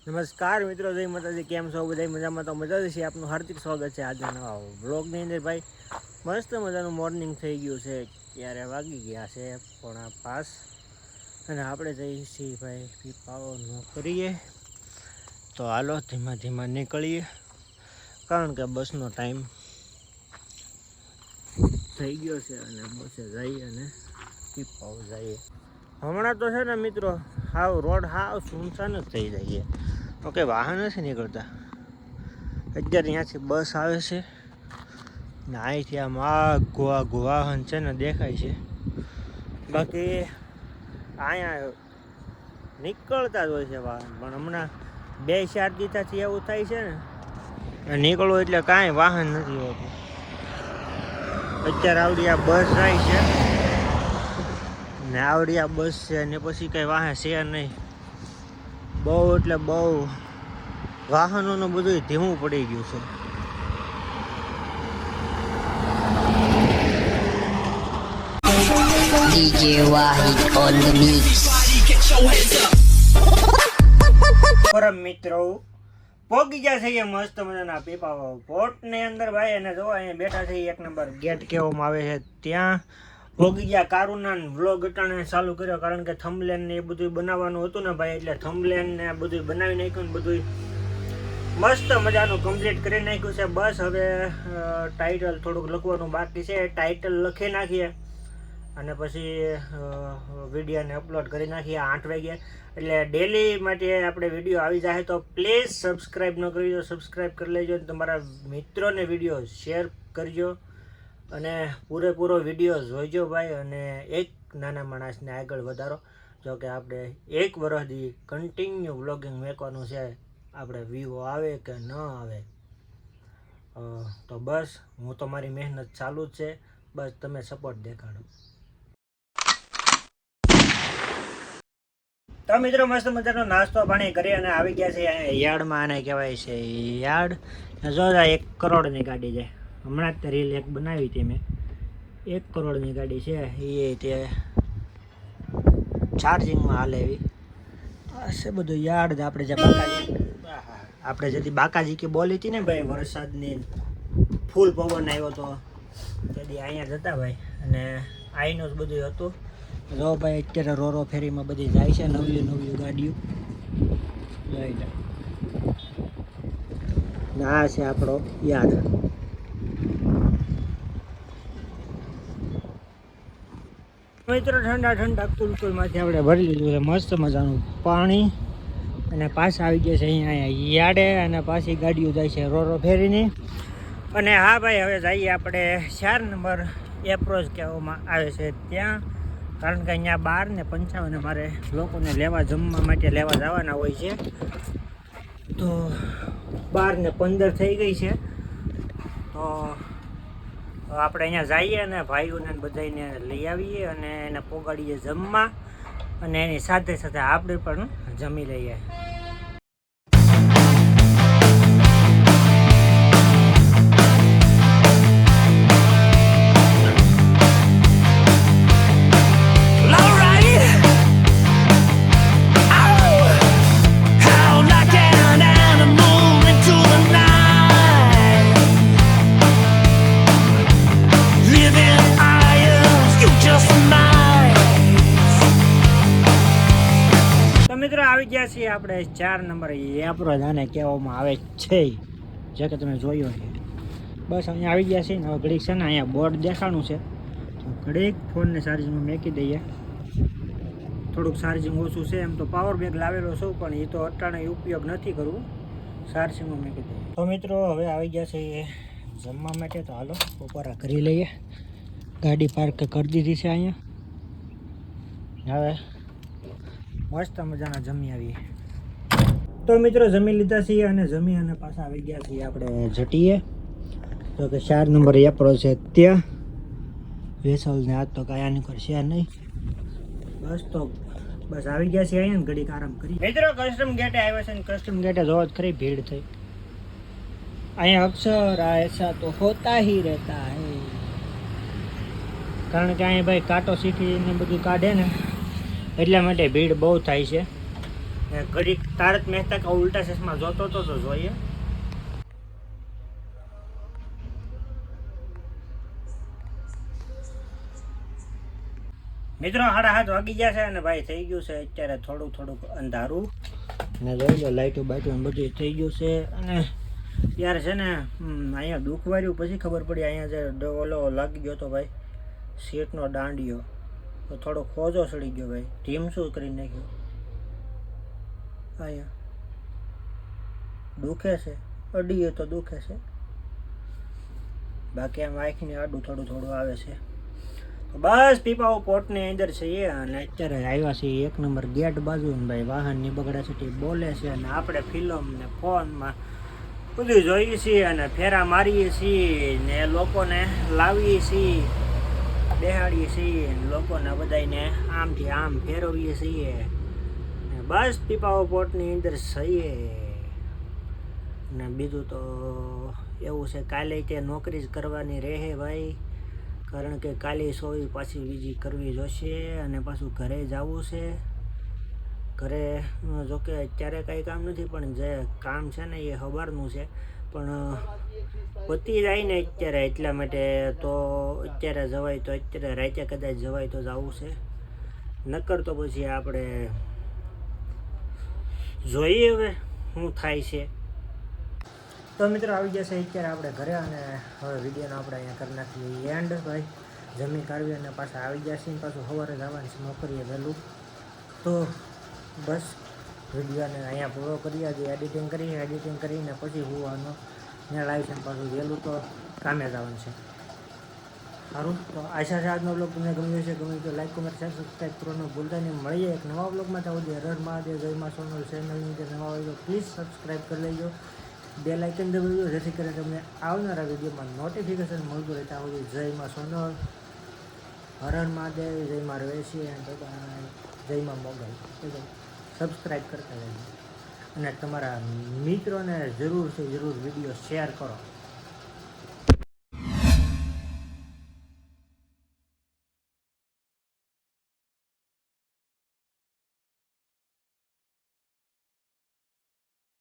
નમસ્કાર મિત્રો, જય માતાજી. કેમ છો બધા? મજામાં તો મજા જ છે. આપનું હાર્દિક સ્વાગત છે આજના નવા વ્લોગની અંદર. ભાઈ મસ્ત મજાનું મોર્નિંગ થઈ ગયું છે. ત્યારે વાગી ગયા છે 5:15 અને આપણે જઈએ છીએ ભાઈ પીપાઓ નોકરીએ. તો હાલો ધીમા ધીમા નીકળીએ, કારણ કે બસનો ટાઈમ થઈ ગયો છે અને બસે જઈએ અને પીપાઓ જઈએ. હમણાં તો છે ને મિત્રો, હાવ રોડ હાવ સુનસાન જ થઈ જાય છે. ઓકે, વાહન નથી નીકળતા. અત્યારે ત્યાંથી બસ આવે છે ને અહીંથી આમ આઘું વાહન છે ને દેખાય છે. બાકી અહીંયા નીકળતા જ હોય છે વાહન, પણ હમણાં 2-4 દિવસથી એવું થાય છે ને નીકળવું એટલે કાંઈ વાહન નથી હોતું. અત્યારે આવડી આ બસ જાય છે ને આવડી આ બસ છે ને પછી કંઈ વાહન છે નહીં. બહુ એટલે બહુ વાહનોનું બધું ધીમું પડી ગયું છે. DJ Wahid on the mix. પરમ મિત્રો પોગી ગયા છે મસ્ત મજાના પીપા પોર્ટની અંદર ભાઈ. અને જો અહીંયા બેઠા છે 1 નંબર ગેટ કહેવામાં આવે છે ત્યાં પોગી ગયા. કારુના વ્લોગ અટાણે ચાલુ કર્યો, કારણ કે થંબલેન ને એ બધું બનાવવાનું હતું ને ભાઈ, એટલે થંબલેન ને બધું બનાવી નાખ્યું ને બધું મસ્ત મજાનું કમ્પ્લીટ કરી નાખ્યું છે. બસ હવે ટાઇટલ થોડુંક લખવાનું બાકી છે. ટાઇટલ લખી નાખીએ અને પછી વિડીયોને અપલોડ કરી નાખીએ 8 વાગે. એટલે ડેલી માટે આપણે વિડીયો આવી જાય. તો પ્લીઝ સબસ્ક્રાઈબ ન કરી દો, સબસ્ક્રાઈબ કરી લેજો. તમારા મિત્રોને વિડીયો શેર કરજો અને પૂરેપૂરો વિડીયો જોઈજો ભાઈ. અને એક નાના માણસને આગળ વધારો. જો કે આપણે 1 વર્ષથી કન્ટિન્યુ વ્લોગિંગ મેકવાનું છે. આપણે વ્યૂ આવે કે ન આવે તો બસ હું તો મારી મહેનત ચાલુ જ છે. બસ તમે સપોર્ટ દેખાડો. તો મિત્રો મસ્ત મજાનો નાસ્તો પાણી કરી અને આવી ગયા છે યાર્ડમાં. આને કહેવાય છે યાર્ડ. જો 1 કરોડની ગાડી છે. હમણાં જ રીલ એક બનાવી હતી મેં. 1 કરોડની ગાડી છે એ તે ચાર્જિંગમાં હાલે એવી છે. બધું યાર્ડ આપણે જે જેથી બાકાજી કે બોલી હતી ને ભાઈ, વરસાદની ફૂલ પવન આવ્યો તો તેથી અહીંયા જતા ભાઈ. અને આઈનું જ બધું હતું. જો ભાઈ અત્યારે રોરો ફેરીમાં બધી જાય છે નવી ગાડીઓ. આ છે આપણો યાર્ડ. મિત્રો ઠંડા કુલકુલમાંથી આપણે ભરી લીધું છે મસ્ત મજાનું પાણી. અને પાછા આવી ગયા છે અહીંયા યાર્ડે. અને પાછી ગાડીઓ જાય છે રોરો ફેરીની. અને હા ભાઈ, હવે જઈએ આપણે 4 નંબર એપ્રોચ કહેવામાં આવે છે ત્યાં, કારણ કે અહીંયા 12:55 મારે લોકોને જમવા માટે લેવા જવાના હોય છે. તો 12:15 થઈ ગઈ છે. તો આપણે અહીંયા જઈએ અને ભાઈઓને બધાને લઈ આવીએ અને એને પોગાડીએ જમવા. અને એની સાથે સાથે આપણે પણ જમી લઈએ. મિત્રો આવી ગયા છીએ આપણે 4 નંબર એપ્રોચ આને કહેવામાં આવે છે, જે કે તમે જોયો છે. બસ અહીંયા આવી ગયા છે ને. હવે ઘડીક છે ને અહીંયા બોર્ડ દેખાણું છે તો ઘડીક ફોનને ચાર્જિંગમાં મેકી દઈએ. થોડુંક ચાર્જિંગ ઓછું છે. એમ તો પાવર બેંક લાવેલો છું, પણ એ તો અટાણે ઉપયોગ નથી કરવું. ચાર્જિંગમાં મેકી દઈએ. તો મિત્રો હવે આવી ગયા છે જમવા માટે. તો હાલો બપોરા કરી લઈએ. ગાડી પાર્ક કરી દીધી છે અહીંયા. હવે મસ્ત મજાના જમી આવીએ. તો મિત્રો જમી લીધા છીએ અને જમી અને પાછા આવી ગયા છીએ આપણે જટીએ. તો કે 4 નંબર એપ્રોચ છે ત્યાં વેસલને આજ તો કાંઈ આની કરશે નહીં. બસ આવી ગયા છીએ અહીંયા ઘડીક આરામ કરી. મિત્રો કસ્ટમ ગેટે આવ્યા છે ને કસ્ટમ ગેટે જોવા જ ખરી ભીડ થઈ. અહીંયા અક્ષર એસા તો હોતા હી રહેતા હે, કારણ કે અહીંયા ભાઈ કાંટો સીટી ને બધું કાઢે ને એટલા માટે ભીડ બહુ થાય છે. ને ઘડીક તારક મહેતા કા ઉલ્ટા ચશ્મા જોતો તો જોઈએ. મિત્રો 7:30 વાગી ગયા છે અને ભાઈ થઈ ગયું છે અત્યારે થોડુંક અંધારું ને જોઈ લો લાઈટો બાઈટો બધું થઈ ગયું છે. અને યાર છે ને અહીંયા દુઃખ વાર્યું પછી ખબર પડી અહીંયા જે ઓલો લાગી ગયો તો ભાઈ સીટનો દાંડિયો તો થોડો ખોજો સડી ગયો ભાઈ. ટીમ શું કરી નાખ્યો અહીંયા દુખે છે અડીએ તો દુખે છે બાકી આમ આંખની આડું થોડું આવે છે. તો બસ પીપાઓ પોર્ટની અંદર છીએ અને અત્યારે આવ્યા છીએ 1 નંબર ગેટ બાજુ ને ભાઈ વાહનની બગડા છે બોલે છે અને આપણે ફિલ્મ ને ફોનમાં બધું જોઈએ છીએ અને ફેરા મારીએ છીએ ને લોકોને લાવીએ છીએ બેહાડીએ છીએ લોકોને બધાને આમથી આમ ફેરવીએ છીએ ને બસ પીપાઓ પોર્ટની અંદર છીએ. ને બીજું તો એવું છે કાલે તે નોકરી જ કરવાની રહે ભાઈ, કારણ કે કાલે સોવી પાછી બીજી કરવી જોશે અને પાછું ઘરે જવું છે. ઘરે જોકે અત્યારે કાંઈ કામ નથી પણ જે કામ છે ને એ સવારનું છે પણ પતી જાય ને અત્યારે એટલા માટે તો અત્યારે જવાય તો અત્યારે રાતે કદાચ જવાય તો જવું છે, નકર તો પછી આપણે જોઈએ હવે શું થાય છે. તો મિત્રો આવી જશે અત્યારે આપણે ઘરે અને હવે વિડીયોનો આપણે અહીંયા કરી નાખીએ એન્ડ ભાઈ. જમી કાઢવી અને પાછા આવી જશે ને પાછું સવારે જવાનું છે નોકરીએ વહેલું. તો બસ વિડીયોને અહીંયા પૂરો કરીએ, જે એડિટિંગ કરીને પછી હોવાનો મેળ આવી છે ને પાછું વહેલું તો કામે જવાનું છે. સારું, તો આશા છે આજનો બ્લોગ તમને ગમ્યો છે. ગમે તો લાઈક કોમેન્ટ શેર સબસ્ક્રાઈબ કરવાનું ભૂલતા નહીં. મળીએ એક નવા બ્લોગમાં. ત્યાં સુધી હર મહાદેવ, જય મા સોનલ. ચેનલની અંદર નવા હોય તો પ્લીઝ સબસ્ક્રાઈબ કરી લેજો, બેલ આઇકન દબાવજો જેથી કરીને તમને આવનારા વિડીયોમાં નોટિફિકેશન મળતું રહે. ત્યાં સુધી જય મા સોનલ, હર મહાદેવ, જય મા રવેશી અને જય મા મોગલ. સબસ્ક્રાઈબ કરતા રહેજો અને તમારા મિત્રોને જરૂર વિડીયો શેર કરો.